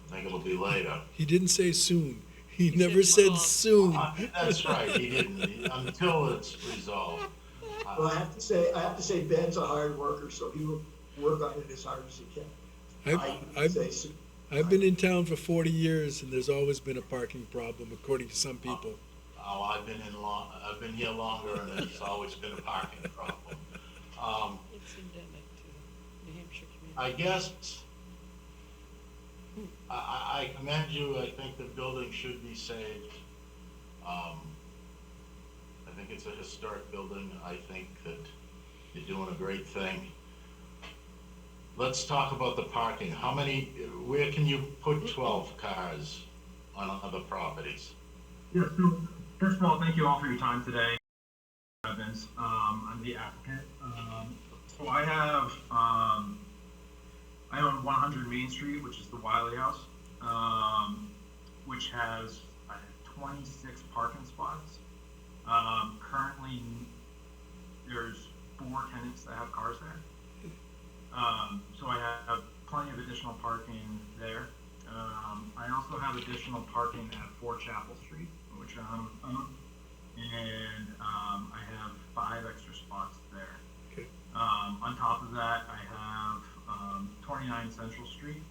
I think it'll be later. He didn't say soon. He He never said said long. soon. That's right, he didn't, until it's resolved. Well, I have to say Ben's a hard worker, so he will work on it as hard as he can. I would say soon. I've been in town for 40 years, and there's always been a parking problem, according to some people. Oh, I've been here longer, and it's always been a parking problem. It's endemic to New Hampshire community. I guess, I commend you, I think the building should be saved. I think it's a historic building, I think that you're doing a great thing. Let's talk about the parking. Where can you put 12 cars on other properties? Yeah, so first of all, thank you all for your time today. Evans, I'm the applicant. So I own 100 Main Street, which is the Wiley House, which has 26 parking spots. Currently, there's 4 tenants that have cars there. So I have plenty of additional parking there. I also have additional parking at 4 Chapel Street, which I own. And I have 5 extra spots there. Okay. On top of that, I have 29 Central Street,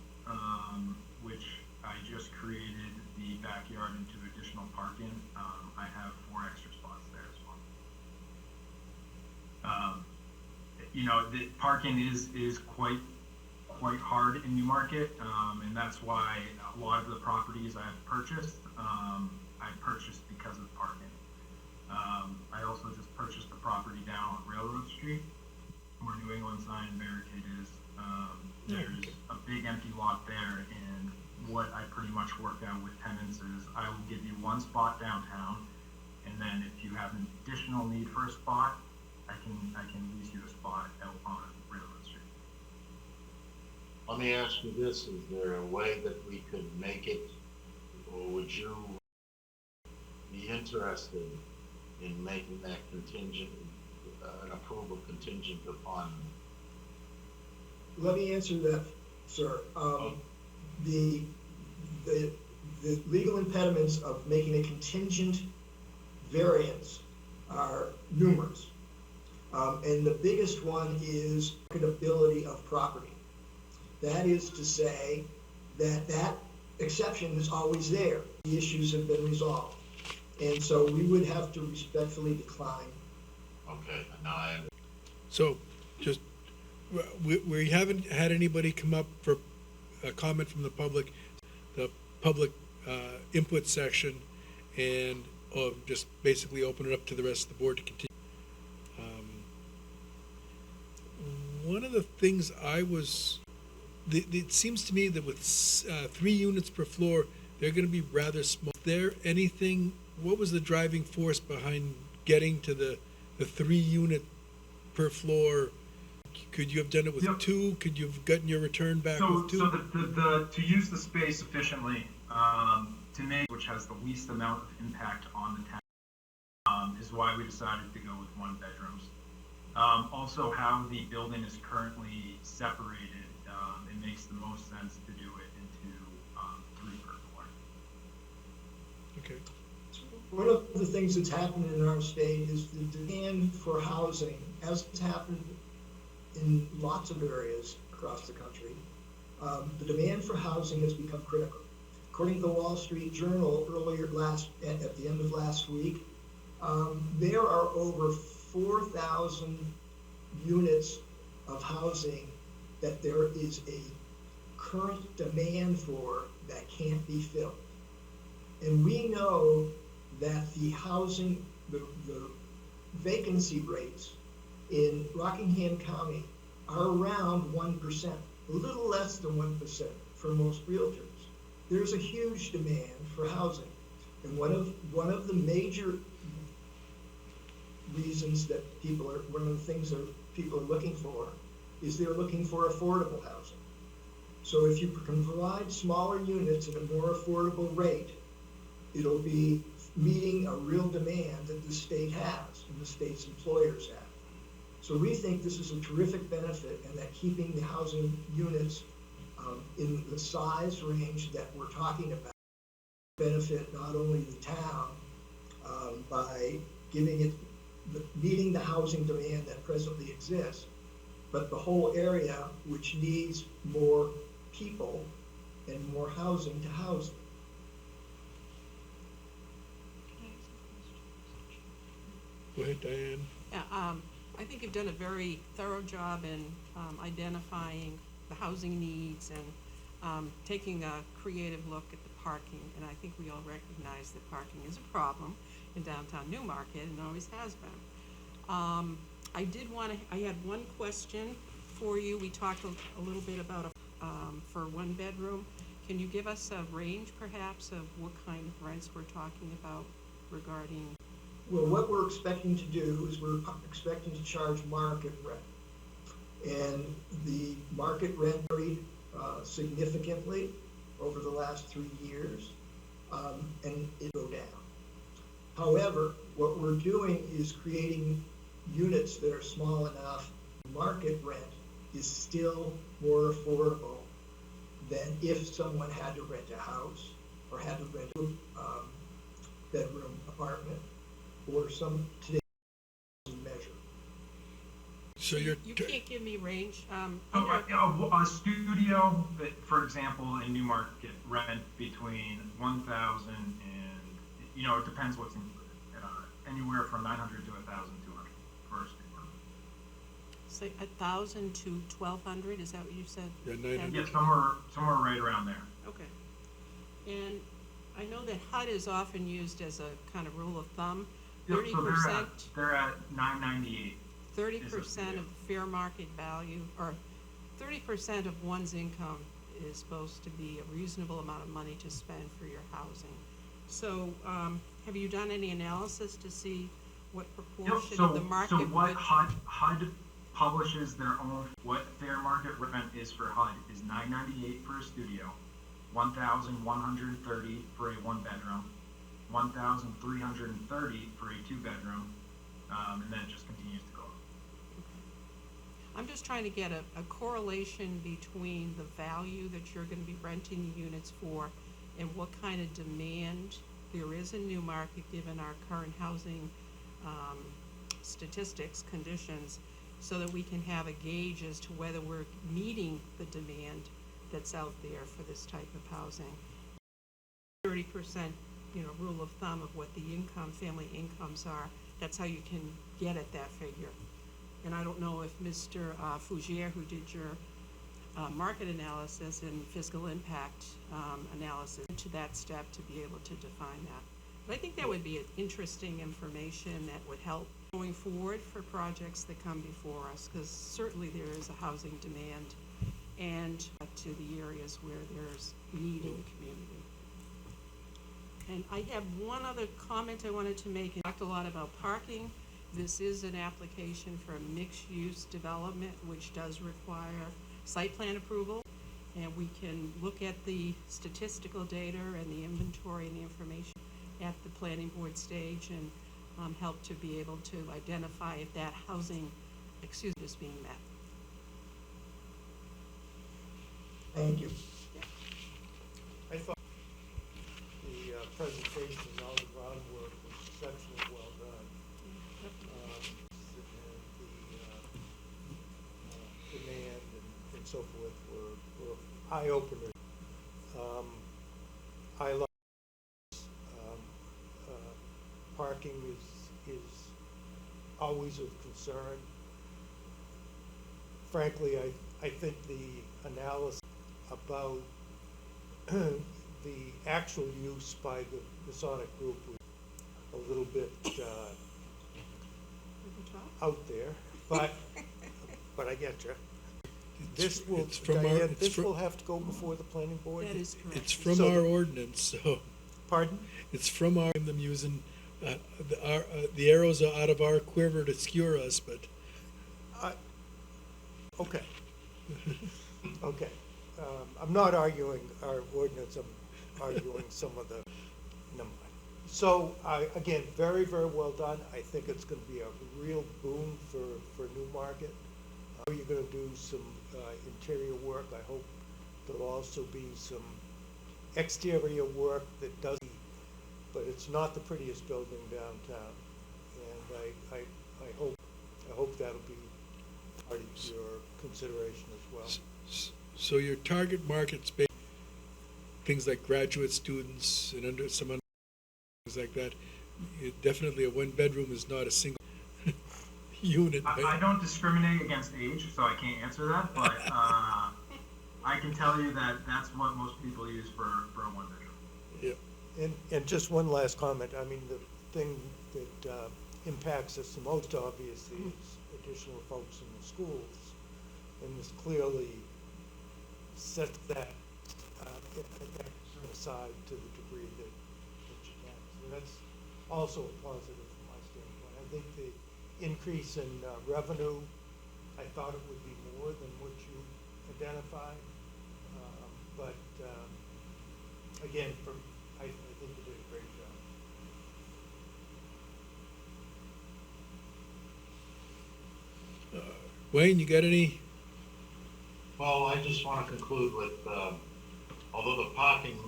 which I just created the backyard into additional parking. I have 4 extra spots there as well. The parking is quite hard in Newmarket, and that's why a lot of the properties I have purchased, I purchased because of parking. I also just purchased a property down on Railroad Street, where New England Sign and Barricade is. There's a big empty lot there, and what I pretty much worked out with tenants is I will give you 1 spot downtown, And then if you have an additional need for a spot, I can lease you a spot out on Railroad Street. Let me ask you this, is there a way that we could make it, or would you be interested in making that contingent, an approval contingent upon? Let me answer that, sir. The legal impediments of making a contingent variance are numerous. And the biggest one is marketability of property. That is to say that exception is always there. The issues have been resolved. And so we would have to respectfully decline. Okay, now I understand. So, just, we haven't had anybody come up for a comment from the public input section, and just basically open it up to the rest of the board to continue. One of the things it seems to me that with 3 units per floor, they're gonna be rather small. Is there anything, what was the driving force behind getting to the 3 unit per floor? Could you have done it with 2? Could you have gotten your return back with 2? So to use the space efficiently, to make, which has the least amount of impact on the town, is why we decided to go with 1 bedrooms. Also, how the building is currently separated, it makes the most sense to do it into 3 per floor. Okay. One of the things that's happened in our state is the demand for housing, as it's happened in lots of areas across the country. The demand for housing has become critical. According to the Wall Street Journal at the end of last week, there are over 4,000 units of housing that there is a current demand for that can't be filled. And we know that the housing, the vacancy rates in Rockingham County are around 1%, a little less than 1% for most realtors. There's a huge demand for housing. And one of the major reasons that one of the things that people are looking for is they're looking for affordable housing. So if you can provide smaller units at a more affordable rate, it'll be meeting a real demand that the state has and the state's employers have. So we think this is a terrific benefit, and that keeping the housing units in the size range that we're talking about benefit not only the town by meeting the housing demand that presently exists, but the whole area which needs more people and more housing to house them. Go ahead, Diane. Yeah, I think you've done a very thorough job in identifying the housing needs and taking a creative look at the parking. And I think we all recognize that parking is a problem in downtown Newmarket and always has been. I had one question for you. We talked a little bit about for 1 bedroom. Can you give us a range perhaps of what kind of rents we're talking about regarding? Well, what we're expecting to do is we're expecting to charge market rent. And the market rent varied significantly over the last 3 years, and it'll go down. However, what we're doing is creating units that are small enough. Market rent is still more affordable than if someone had to rent a house or had to rent a bedroom apartment or some today's measure. So you can't give me range. A studio that, for example, in Newmarket, rent between 1,000 and, it depends what's included. Anywhere from 900 to 1,200 for a studio. Say 1,000 to 1,200. Is that what you said? Yeah, 900. Yeah, somewhere right around there. Okay. And I know that HUD is often used as a kind of rule of thumb. 30%. So they're at 998. 30% of fair market value, or 30% of one's income is supposed to be a reasonable amount of money to spend for your housing. So, have you done any analysis to see what Yep, proportion so, of the market so what would? HUD publishes their own, what fair market rent is for HUD is $9.98 for a studio, $1,130 for a one-bedroom, $1,330 for a two-bedroom, and then it just continues to go up. I'm just trying to get a correlation between the value that you're gonna be renting the units for and what kind of demand there is in Newmarket, given our current housing, statistics, conditions, so that we can have a gauge as to whether we're meeting the demand that's out there for this type of housing. 30%, rule of thumb of what the family incomes are, that's how you can get at that figure. And I don't know if Mr. Fougere, who did your market analysis and fiscal impact analysis, to that step to be able to define that. But I think that would be interesting information that would help going forward for projects that come before us, because certainly there is a housing demand, and to the areas where there's need in the community. And I have one other comment I wanted to make. We talked a lot about parking. This is an application for a mixed-use development, which does require site plan approval. And we can look at the statistical data and the inventory and the information at the planning board stage and help to be able to identify if that housing, is being met. Thank you. I thought the presentation and all the groundwork was exceptionally well done. And the demand and so forth were eye-openers. I like parking is always of concern. Frankly, I think the analysis about the actual use by the Masonic group was a little bit out there, but I get you. This will, it's from our- Diane, it's this fr- will have to go before the planning board? That is correct. It's from So our the- ordinance, so Pardon? it's from them using, the arrows are out of our quiver to skewer us, but Okay. Okay. I'm not arguing our ordinance, I'm arguing some of the, never mind. So, again, very, very well done. I think it's gonna be a real boon for Newmarket. I know you're gonna do some, interior work. I hope there'll also be some exterior work that does, but it's not the prettiest building downtown. And I hope that'll be part of your consideration as well. so your target market's things like graduate students and things like that. Definitely a one-bedroom is not a single unit. I don't discriminate against age, so I can't answer that, but I can tell you that that's what most people use for a one-bedroom. Yeah. And just one last comment. I mean, the thing that impacts us the most obviously is additional folks in the schools. And this clearly sets that aside to the degree that you can. So that's also a positive from my standpoint. I think the increase in revenue, I thought it would be more than what you identified. But again, I think you did a great job. Wayne, you got any? Well, I just want to conclude with, although the parking,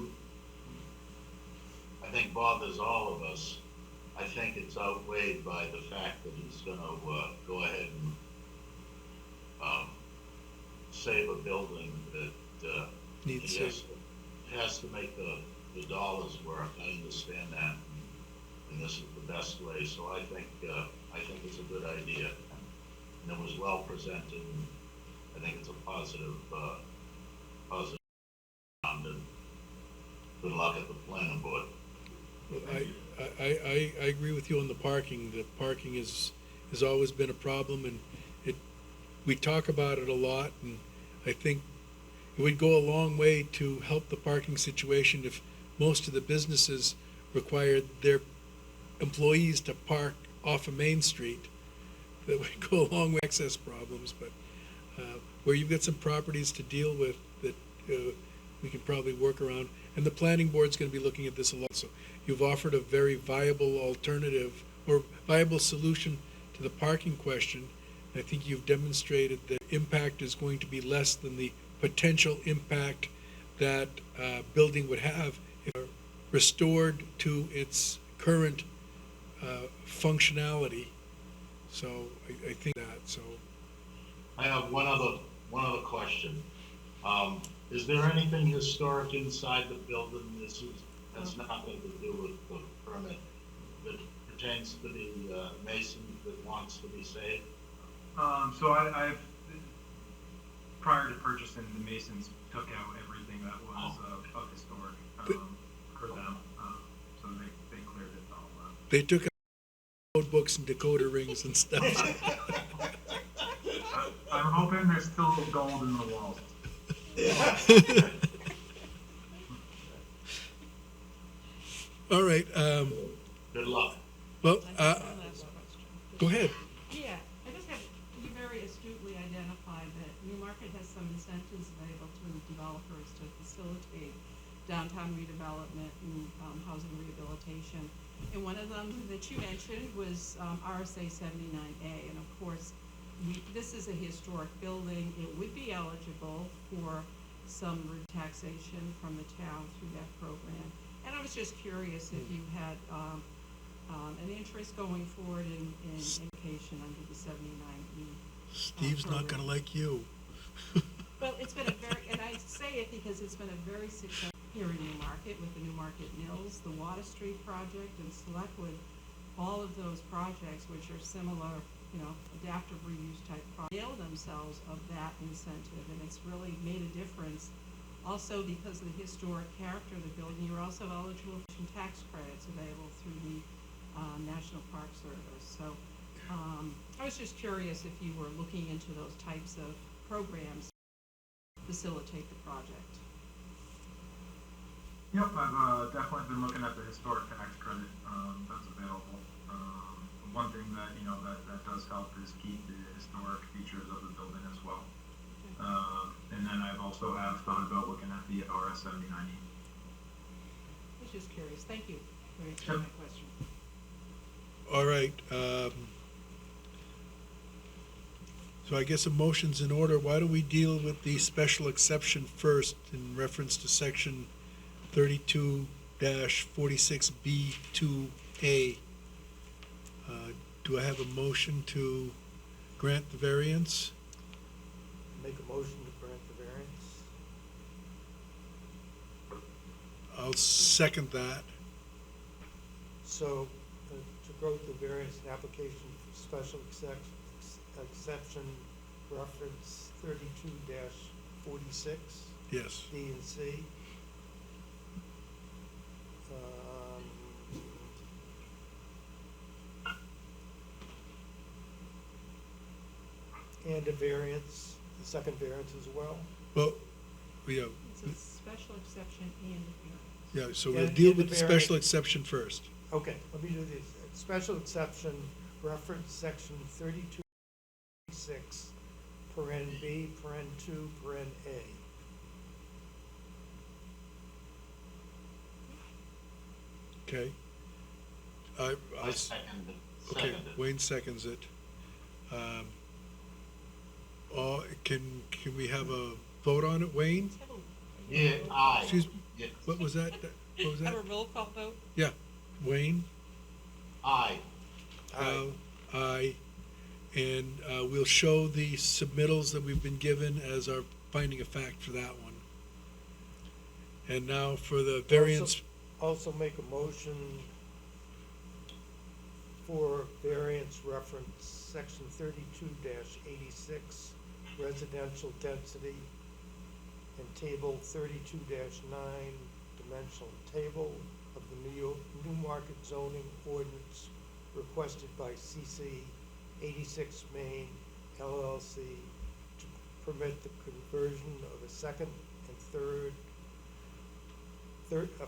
I think bothers all of us, I think it's outweighed by the fact that he's gonna, go ahead and, save a building that, Needs he has to make the dollars work. I understand that, and this is the best way, so I think it's a good idea. And it was well presented, and I think it's a positive, and good luck at the planning board. I agree with you on the parking. The parking has always been a problem, and we talk about it a lot, and I think it would go a long way to help the parking situation if most of the businesses required their employees to park off of Main Street that would go along with access problems, but where you've got some properties to deal with that we can probably work around. And the planning board's gonna be looking at this a lot, so you've offered a very viable alternative or viable solution to the parking question. I think you've demonstrated that impact is going to be less than the potential impact that building would have if restored to its current functionality. So I think that, so. I have one other question. Is there anything historic inside the building? This has nothing to do with the permit that pertains to the mason that wants to be saved? So I've, prior to purchasing, the Masons took out everything that was of historic, for them, so they cleared it all up. They took out code books and decoder rings and stuff. I'm hoping there's still gold in the walls. All right, Good luck. well, I have one last question. go ahead. Yeah, I just have, you very astutely identified that Newmarket has some incentives available to developers to facilitate downtown redevelopment and housing rehabilitation. And one of them that you mentioned was RSA 79A, and of course, this is a historic building. It would be eligible for some taxation from the town through that program. And I was just curious if you had an interest going forward in education under the 79E. Steve's not gonna like you. Well, it's been a very, and I say it because it's been a very successful here in Newmarket with the Newmarket Mills, the Water Street project, and Selectwood. All of those projects, which are similar, adaptive reuse type projects, avail themselves of that incentive, and it's really made a difference. Also, because of the historic character of the building, you're also eligible for some tax credits available through the National Park Service. So I was just curious if you were looking into those types of programs to facilitate the project. Yep, I've definitely been looking at the historic tax credit that's available. One thing that that does help is keep the historic features of the building as well. And then I've also thought about looking at the RS 79E. I was just curious. Thank you for answering my question. All right, so I guess a motion's in order. Why don't we deal with the special exception first in reference to section 32-46B2A? Do I have a motion to grant the variance? Make a motion to grant the variance. I'll second that. So, to grant the variance, an application for special exception reference 32-46, Yes. B and C. And a variance, the second variance as well. Well, yeah, It's a special exception and a variance. yeah, so we'll And deal the with the variance. special exception first. Okay, let me do this. Special exception, reference section 32-46, paren B, paren 2, paren A. Okay. I second it. Okay, Second it. Wayne seconds it. Can we have a vote on it, Wayne? Yeah, aye. Excuse me, Yeah, what was that? What was that? Have a roll call vote? Yeah, Wayne? aye. Al, aye. And we'll show the submittals that we've been given as our finding of fact for that one. And now for the variance, Also make a motion for variance reference section 32-86, residential density, and table 32-9, dimensional table of the Newmarket zoning ordinance requested by CC 86 Main LLC to permit the conversion of a second and third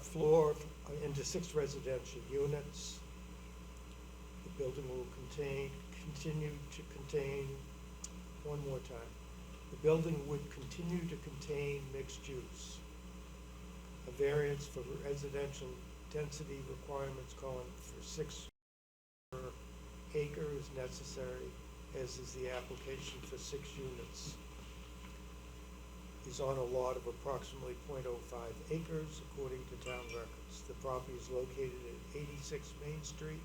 floor into 6 residential units. The building will continue to contain, one more time. The building would continue to contain mixed use. A variance for residential density requirements calling for 6 per acre is necessary, as is the application for 6 units. Is on a lot of approximately .05 acres according to town records. The property is located at 86 Main Street,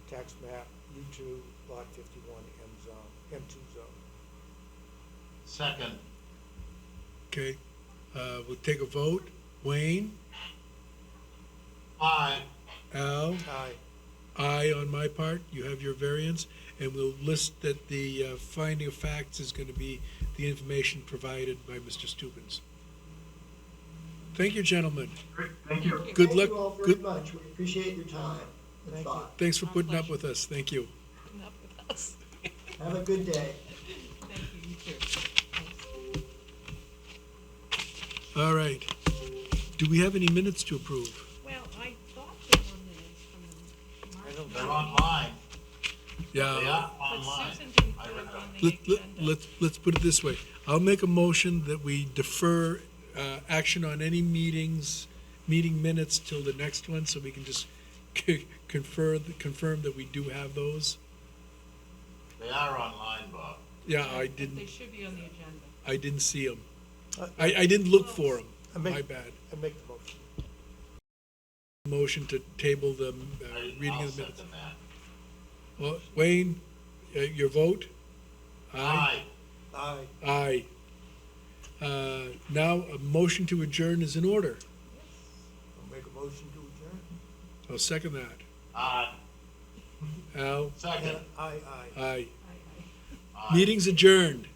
tax map U2, lot 51, M2 zone. Second. Okay, we'll take a vote. Wayne, Aye. Al, Aye. aye on my part. You have your variance, and we'll list that the finding of facts is going to be the information provided by Mr. Steubens. Thank you, gentlemen. Great, thank you. Good Thank luck. you all very Good. much. We appreciate your time and Thank you. thought. Thanks for putting up with us. Thank you. Putting up with us. Have a good day. Thank you, you too. Thanks. All right. Do we have any minutes to approve? Well, I thought there were minutes from the March. They're online. They Yeah. are But online. Susan didn't I put read it that. on the agenda. Let's put it this way. I'll make a motion that we defer action on any meeting minutes till the next one, so we can just confirm that we do have those. They are online, Bob. Yeah, I But didn't. They should be on the agenda. I didn't see them. Uh, I didn't look for them. I make- My bad. I make the motion. Motion to table the reading I'll of the minutes. second that. Well, Wayne, your vote? Aye. Aye. Aye. Now, a motion to adjourn is in order. I'll make a motion to adjourn. I'll second that. Aye. Al? Second. Aye, aye. Aye. Aye. Meeting's adjourned.